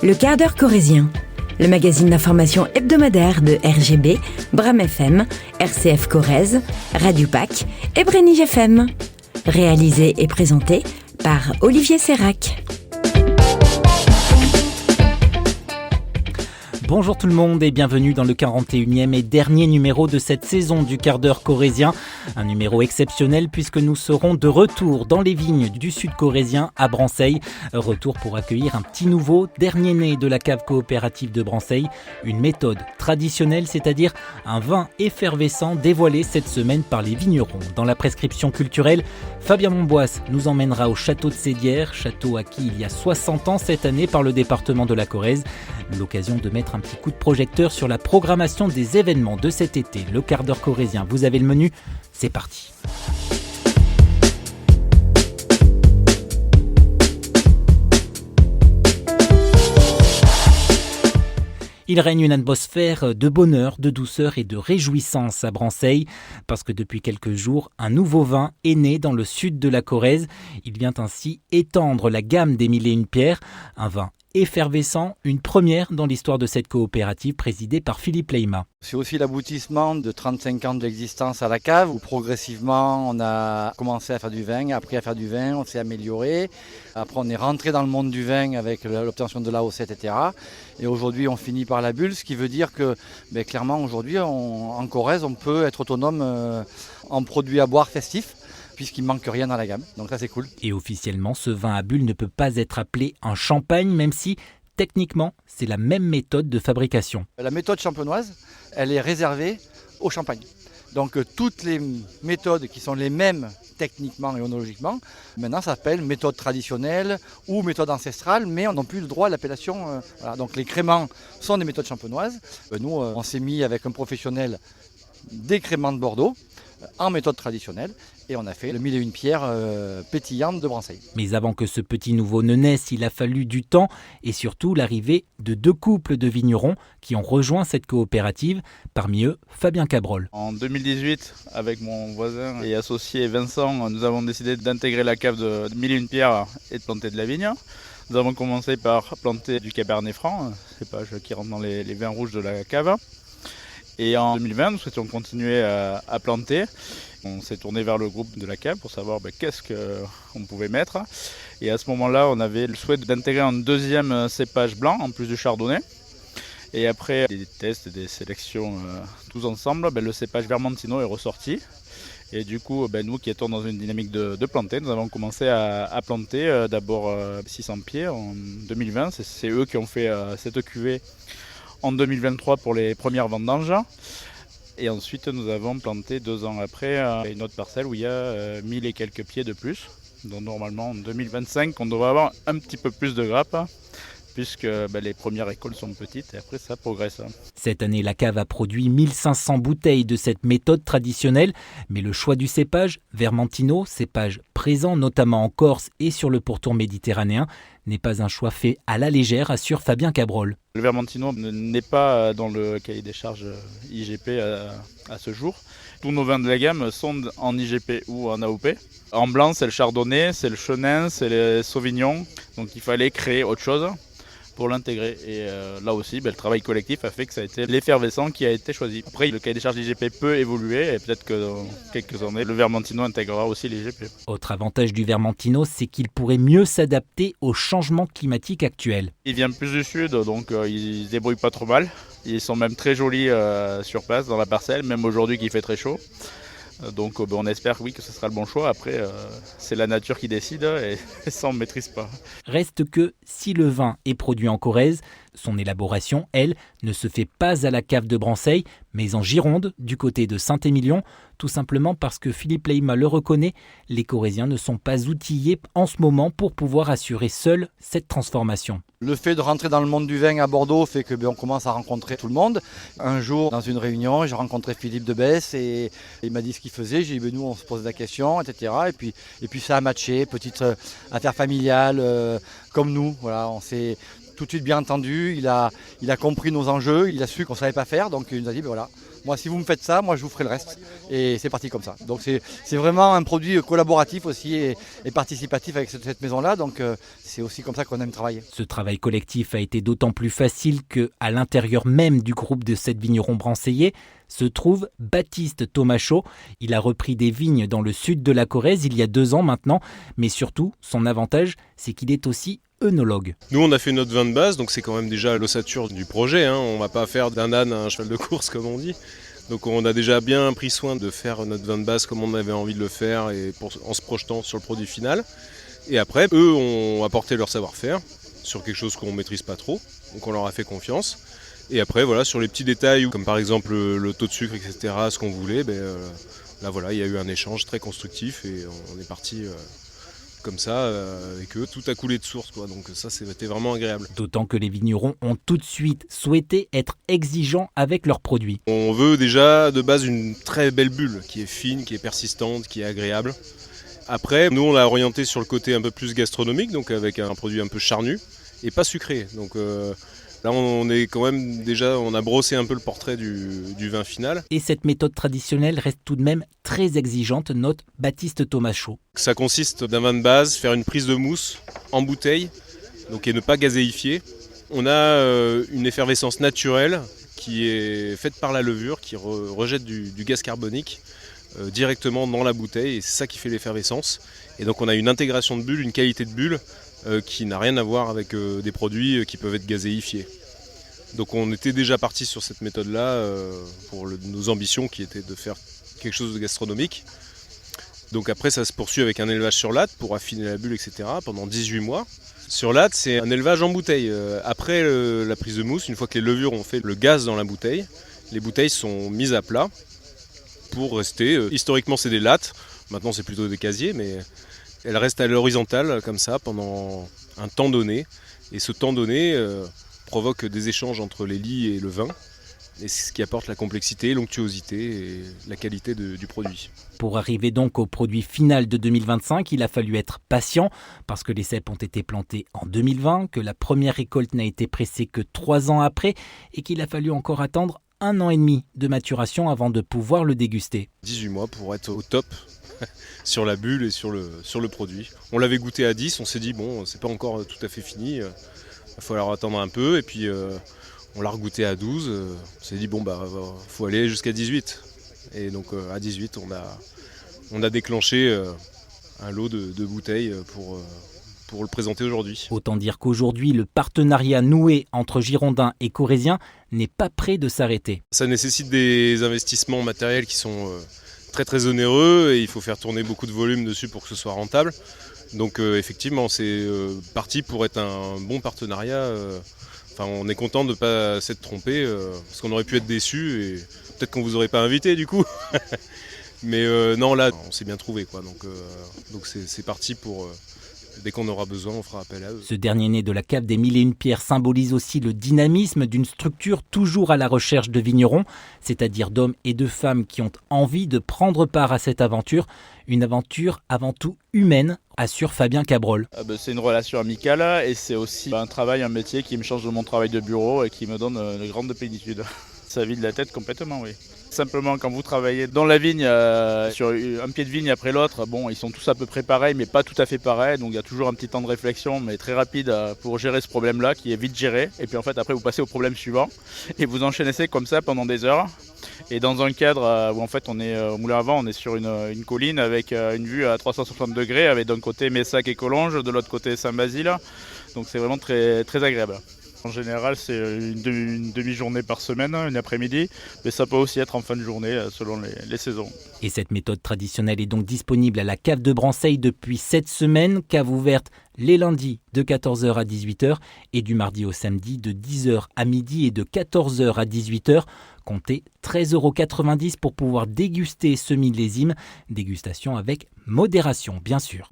Le quart d'heure corrézien, le magazine d'information hebdomadaire de RGB, Bram FM, RCF Corrèze, Radio PAC et Brenige FM. Réalisé et présenté par Olivier Sérac. Bonjour tout le monde et bienvenue dans le 41e et dernier numéro de cette saison du quart d'heure corrézien. Un numéro exceptionnel puisque nous serons de retour dans les vignes du sud corrézien à Branceil. Retour pour accueillir un petit nouveau, dernier né de la cave coopérative de Branceil. Une méthode traditionnelle, c'est-à-dire un vin effervescent dévoilé cette semaine par les vignerons. Dans la prescription culturelle, Fabien Montboisse nous emmènera au château de Sédières, château acquis il y a 60 ans cette année par le département de la Corrèze. L'occasion de mettre un petit coup de projecteur sur la programmation des événements de cet été. Le quart d'heure corrézien, vous avez le menu, c'est parti. Il règne une atmosphère de bonheur, de douceur et de réjouissance à Branceil, parce que depuis quelques jours, un nouveau vin est né dans le sud de la Corrèze. Il vient ainsi étendre la gamme des Mille et une pierres, un vin effervescent, une première dans l'histoire de cette coopérative présidée par Philippe Leyma. C'est aussi l'aboutissement de 35 ans d'existence à la cave où progressivement on a commencé à faire du vin, appris à faire du vin, on s'est amélioré. Après on est rentré dans le monde du vin avec l'obtention de l'AOC, etc. Et aujourd'hui on finit par la bulle, ce qui veut dire que clairement aujourd'hui en Corrèze on peut être autonome en produits à boire festifs, puisqu'il ne manque rien dans la gamme. Donc ça c'est cool. Et officiellement, ce vin à bulles ne peut pas être appelé un champagne, même si techniquement c'est la même méthode de fabrication. La méthode champenoise, elle est réservée au champagne. Donc toutes les méthodes qui sont les mêmes techniquement et onologiquement, maintenant ça s'appelle méthode traditionnelle ou méthode ancestrale, mais on n'a plus le droit à l'appellation. Voilà. Donc les créments sont des méthodes champenoises. Nous on s'est mis avec un professionnel des créments de Bordeaux en méthode traditionnelle et on a fait le Mille et une pierres pétillante de Branceil. Mais avant que ce petit nouveau ne naisse, il a fallu du temps et surtout l'arrivée de deux couples de vignerons qui ont rejoint cette coopérative, parmi eux Fabien Cabrol. En 2018, avec mon voisin et associé Vincent, nous avons décidé d'intégrer la cave de Mille et une pierres et de planter de la vigne. Nous avons commencé par planter du Cabernet Franc, cépage qui rentre dans les vins rouges de la cave. Et en 2020, nous souhaitions continuer à planter. On s'est tourné vers le groupe de la cave pour savoir qu'est-ce qu'on pouvait mettre. Et à ce moment-là, on avait le souhait d'intégrer un deuxième cépage blanc, en plus du chardonnay. Et après des tests et des sélections tous ensemble, le cépage Vermentino est ressorti. Et du coup, nous qui étions dans une dynamique de planter, nous avons commencé à planter d'abord 600 pieds en 2020. C'est eux qui ont fait cette cuvée en 2023 pour les premières vendanges. Et ensuite, nous avons planté 2 ans après une autre parcelle où il y a 1000 et quelques pieds de plus. Donc normalement, en 2025, on devrait avoir un petit peu plus de grappes, puisque les premières récoltes sont petites et après ça progresse. Cette année, la cave a produit 1500 bouteilles de cette méthode traditionnelle, mais le choix du cépage, Vermentino, cépage présent notamment en Corse et sur le pourtour méditerranéen, n'est pas un choix fait à la légère, assure Fabien Cabrol. Le Vermentino n'est pas dans le cahier des charges IGP à ce jour. Tous nos vins de la gamme sont en IGP ou en AOP. En blanc, c'est le chardonnay, c'est le chenin, c'est le sauvignon. Donc il fallait créer autre chose pour l'intégrer. Et là aussi, le travail collectif a fait que ça a été l'effervescent qui a été choisi. Après, le cahier des charges d'IGP peut évoluer et peut-être que dans quelques années, le Vermentino intégrera aussi l'IGP. Autre avantage du Vermentino, c'est qu'il pourrait mieux s'adapter aux changements climatiques actuels. Il vient plus du sud, donc il se débrouille pas trop mal. Ils sont même très jolis sur place, dans la parcelle, même aujourd'hui qu'il fait très chaud. Donc on espère que ce sera le bon choix. Après, c'est la nature qui décide et ça on ne maîtrise pas. Reste que si le vin est produit en Corrèze, son élaboration, elle, ne se fait pas à la cave de Branceil, mais en Gironde, du côté de Saint-Émilion, tout simplement parce que Philippe Leyma le reconnaît, les Corréziens ne sont pas outillés en ce moment pour pouvoir assurer seuls cette transformation. Le fait de rentrer dans le monde du vin à Bordeaux fait que on commence à rencontrer tout le monde. Un jour, dans une réunion, j'ai rencontré Philippe de Besse et il m'a dit ce qu'il faisait. J'ai dit nous on se pose la question, etc. Et puis ça a matché, petite affaire familiale comme nous. Voilà, tout de suite bien entendu, il a compris nos enjeux, il a su qu'on ne savait pas faire, donc il nous a dit, ben voilà, moi si vous me faites ça, moi je vous ferai le reste. Et c'est parti comme ça. Donc c'est vraiment un produit collaboratif aussi et participatif avec cette maison-là, donc c'est aussi comme ça qu'on aime travailler. Ce travail collectif a été d'autant plus facile qu'à l'intérieur même du groupe de 7 vignerons branseillais se trouve Baptiste Tomachaud. Il a repris des vignes dans le sud de la Corrèze il y a 2 ans maintenant, mais surtout, son avantage, c'est qu'il est aussi œnologue. Nous, on a fait notre vin de base, donc c'est quand même déjà l'ossature du projet. On ne va pas faire d'un âne un cheval de course, comme on dit. Donc on a déjà bien pris soin de faire notre vin de base comme on avait envie de le faire et en se projetant sur le produit final. Et après, eux ont apporté leur savoir-faire sur quelque chose qu'on ne maîtrise pas trop, donc on leur a fait confiance. Et après, voilà, sur les petits détails, comme par exemple le taux de sucre, etc., ce qu'on voulait, là voilà, il y a eu un échange très constructif et on est parti comme ça avec eux. Tout a coulé de source, quoi. Donc ça, c'était vraiment agréable. D'autant que les vignerons ont tout de suite souhaité être exigeants avec leurs produits. On veut déjà de base une très belle bulle qui est fine, qui est persistante, qui est agréable. Après, nous, on l'a orienté sur le côté un peu plus gastronomique, donc avec un produit un peu charnu et pas sucré. Donc là, on est quand même déjà, on a brossé un peu le portrait du vin final. Et cette méthode traditionnelle reste tout de même très exigeante, note Baptiste Tomachaud. Ça consiste d'un vin de base, faire une prise de mousse en bouteille, donc et ne pas gazéifier. On a une effervescence naturelle qui est faite par la levure, qui rejette du gaz carbonique directement dans la bouteille, et c'est ça qui fait l'effervescence. Et donc on a une intégration de bulles, une qualité de bulle qui n'a rien à voir avec des produits qui peuvent être gazéifiés. Donc on était déjà parti sur cette méthode-là pour nos ambitions qui étaient de faire quelque chose de gastronomique. Donc après ça se poursuit avec un élevage sur latte pour affiner la bulle, etc. pendant 18 mois. Sur latte, c'est un élevage en bouteille. Après la prise de mousse, une fois que les levures ont fait le gaz dans la bouteille, les bouteilles sont mises à plat pour rester. Historiquement c'est des lattes, maintenant c'est plutôt des casiers, mais elles restent à l'horizontale comme ça pendant un temps donné. Et ce temps donné provoque des échanges entre les lies et le vin. Et c'est ce qui apporte la complexité, l'onctuosité et la qualité du produit. Pour arriver donc au produit final de 2025, il a fallu être patient parce que les cèpes ont été plantés en 2020, que la première récolte n'a été pressée que 3 ans après et qu'il a fallu encore attendre 1 an et demi de maturation avant de pouvoir le déguster. 18 mois pour être au top sur la bulle et sur le produit. On l'avait goûté à 10, on s'est dit bon, c'est pas encore tout à fait fini, il va falloir attendre un peu, et puis on l'a regoûté à 12, on s'est dit bon faut aller jusqu'à 18. Et donc à 18 on a déclenché un lot de bouteilles pour le présenter aujourd'hui. Autant dire qu'aujourd'hui, le partenariat noué entre Girondins et Corréziens n'est pas prêt de s'arrêter. Ça nécessite des investissements matériels qui sont très très onéreux et il faut faire tourner beaucoup de volume dessus pour que ce soit rentable. Donc effectivement, c'est parti pour être un bon partenariat. On est content de ne pas s'être trompé parce qu'on aurait pu être déçus et peut-être qu'on ne vous aurait pas invité du coup. Mais non, là, on s'est bien trouvé, quoi. Donc c'est parti pour... Dès qu'on aura besoin, on fera appel à eux. Ce dernier né de la cave des 1001 pierres symbolise aussi le dynamisme d'une structure toujours à la recherche de vignerons, c'est-à-dire d'hommes et de femmes qui ont envie de prendre part à cette aventure. Une aventure avant tout humaine, assure Fabien Cabrol. C'est une relation amicale et c'est aussi un métier qui me change de mon travail de bureau et qui me donne une grande plénitude. Ça vide la tête complètement, oui. Simplement, quand vous travaillez dans la vigne, sur un pied de vigne après l'autre, ils sont tous à peu près pareils, mais pas tout à fait pareils. Donc il y a toujours un petit temps de réflexion, mais très rapide pour gérer ce problème-là, qui est vite géré. Et puis en fait, après, vous passez au problème suivant et vous enchaînez comme ça pendant des heures. Et dans un cadre où en fait, on est au Moulin à Vent, on est sur une colline avec une vue à 360 degrés, avec d'un côté Messac et Collonges, de l'autre côté Saint-Basile. Donc c'est vraiment très, très agréable. En général, c'est une demi-journée par semaine, une après-midi, mais ça peut aussi être en fin de journée selon les saisons. Et cette méthode traditionnelle est donc disponible à la cave de Branceil depuis 7 semaines, cave ouverte les lundis de 14h à 18h et du mardi au samedi de 10h à midi et de 14h à 18h. Comptez 13,90 € pour pouvoir déguster ce millésime, dégustation avec modération bien sûr.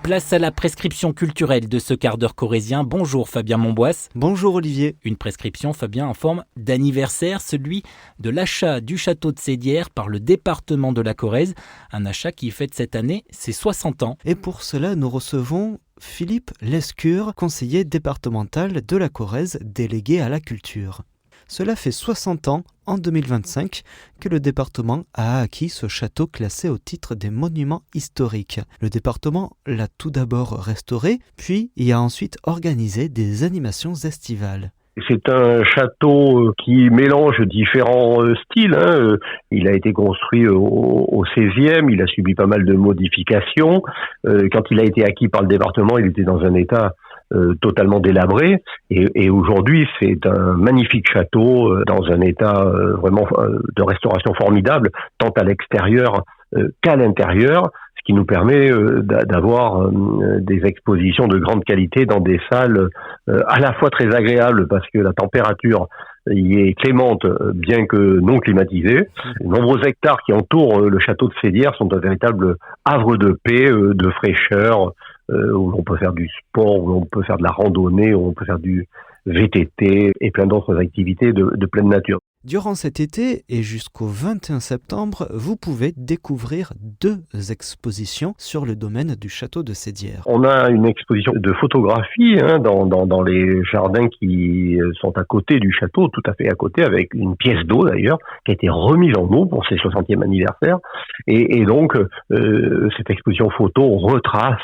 Place à la prescription culturelle de ce quart d'heure corrézien. Bonjour Fabien Montboisse. Bonjour Olivier. Une prescription, Fabien, en forme d'anniversaire, celui de l'achat du château de Sédières par le département de la Corrèze. Un achat qui fête cette année ses 60 ans. Et pour cela, nous recevons Philippe Lescure, conseiller départemental de la Corrèze, délégué à la culture. Cela fait 60 ans, en 2025, que le département a acquis ce château classé au titre des monuments historiques. Le département l'a tout d'abord restauré, puis y a ensuite organisé des animations estivales. C'est un château qui mélange différents styles. Il a été construit au XVIe, il a subi pas mal de modifications. Quand il a été acquis par le département, il était dans un état totalement délabré. Et aujourd'hui, c'est un magnifique château dans un état vraiment de restauration formidable, tant à l'extérieur qu'à l'intérieur, ce qui nous permet d'avoir des expositions de grande qualité dans des salles à la fois très agréables parce que la température y est clémente, bien que non climatisée. Les nombreux hectares qui entourent le château de Sédières sont un véritable havre de paix, de fraîcheur, où on peut faire du sport, où on peut faire de la randonnée, où on peut faire du VTT et plein d'autres activités de pleine nature. Durant cet été et jusqu'au 21 septembre, vous pouvez découvrir 2 expositions sur le domaine du château de Sédières. On a une exposition de photographie dans les jardins qui sont à côté du château, tout à fait à côté, avec une pièce d'eau d'ailleurs, qui a été remise en eau pour ses 60e anniversaire. Et donc, cette exposition photo retrace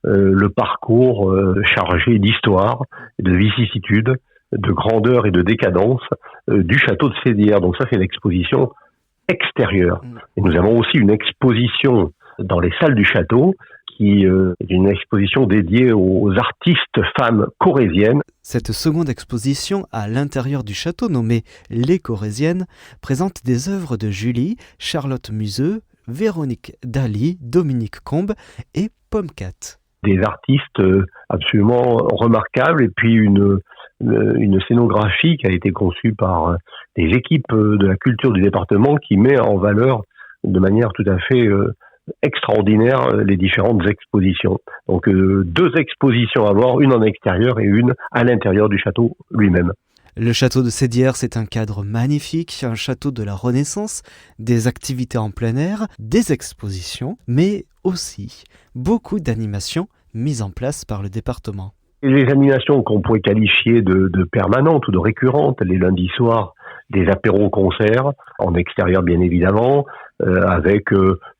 le parcours chargé d'histoire, de vicissitudes, de grandeur et de décadence du château de Sédières. Donc ça, c'est l'exposition extérieure. Et nous avons aussi une exposition dans les salles du château qui est une exposition dédiée aux artistes femmes corréziennes. Cette seconde exposition à l'intérieur du château, nommée Les Corréziennes, présente des œuvres de Julie, Charlotte Museux, Véronique Daly, Dominique Combe et Pomcat. Des artistes absolument remarquables et puis une scénographie qui a été conçue par des équipes de la culture du département qui met en valeur de manière tout à fait extraordinaire les différentes expositions. Donc 2 expositions à voir, une en extérieur et une à l'intérieur du château lui-même. Le château de Sédières, c'est un cadre magnifique, un château de la Renaissance, des activités en plein air, des expositions, mais aussi beaucoup d'animations mises en place par le département. Et les animations qu'on pourrait qualifier de permanentes ou de récurrentes, les lundis soirs, des apéros-concerts, en extérieur bien évidemment, avec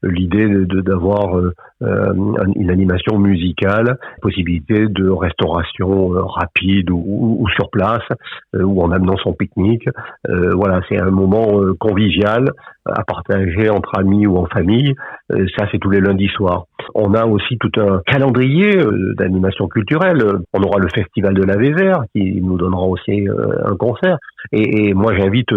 l'idée d'avoir une animation musicale, possibilité de restauration rapide ou sur place, ou en amenant son pique-nique. Voilà, c'est un moment convivial à partager entre amis ou en famille. Ça, c'est tous les lundis soirs. On a aussi tout un calendrier d'animation culturelle. On aura le Festival de la Vézère qui nous donnera aussi un concert. Et moi, j'invite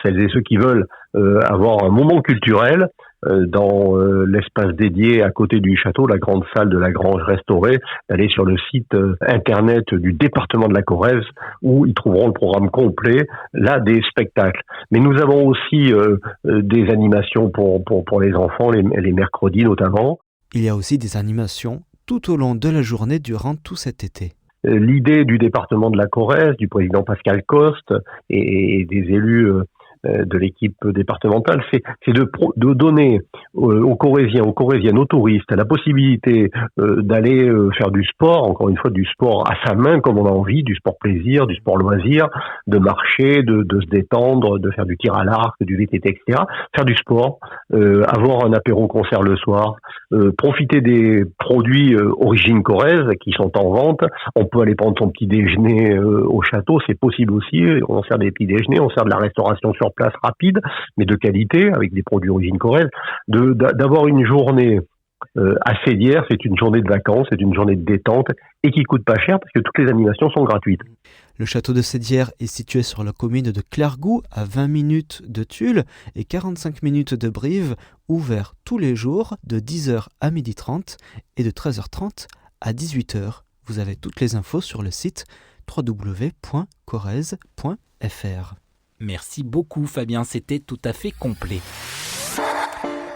celles et ceux qui veulent avoir un moment culturel dans l'espace dédié à côté du château, la grande salle de la Grange restaurée, d'aller sur le site internet du département de la Corrèze où ils trouveront le programme complet, là des spectacles. Mais nous avons aussi des animations pour les enfants, les mercredis notamment. Il y a aussi des animations tout au long de la journée durant tout cet été. L'idée du département de la Corrèze, du président Pascal Coste et des élus de l'équipe départementale, c'est de donner aux Corréziens, aux Corréziennes, aux touristes la possibilité d'aller faire du sport, encore une fois du sport à sa main comme on a envie, du sport plaisir, du sport loisir, de marcher, de se détendre, de faire du tir à l'arc, du VTT, etc. Faire du sport, avoir un apéro-concert le soir, profiter des produits origine Corrèze qui sont en vente. On peut aller prendre son petit déjeuner au château, c'est possible aussi. On sert des petits déjeuners, on sert de la restauration sur place rapide, mais de qualité, avec des produits origine Corrèze. D'avoir une journée à Sédières, c'est une journée de vacances, c'est une journée de détente et qui coûte pas cher parce que toutes les animations sont gratuites. Le château de Sédières est situé sur la commune de Clergoux, à 20 minutes de Tulle et 45 minutes de Brive, ouvert tous les jours de 10h à 12h30 et de 13h30 à 18h. Vous avez toutes les infos sur le site www.corrèze.fr. Merci beaucoup Fabien, c'était tout à fait complet.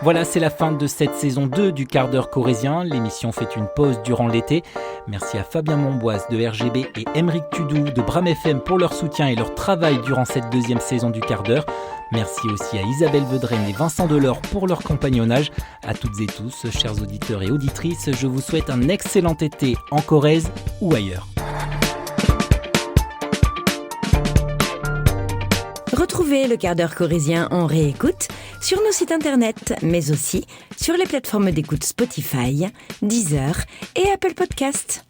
Voilà, c'est la fin de cette saison 2 du quart d'heure corrézien. L'émission fait une pause durant l'été. Merci à Fabien Monboise de RGB et Aymeric Tudou de Bram FM pour leur soutien et leur travail durant cette deuxième saison du quart d'heure. Merci aussi à Isabelle Vedrenne et Vincent Delors pour leur compagnonnage. À toutes et tous, chers auditeurs et auditrices, je vous souhaite un excellent été en Corrèze ou ailleurs. Retrouvez le quart d'heure corrézien en réécoute sur nos sites internet, mais aussi sur les plateformes d'écoute Spotify, Deezer et Apple Podcasts.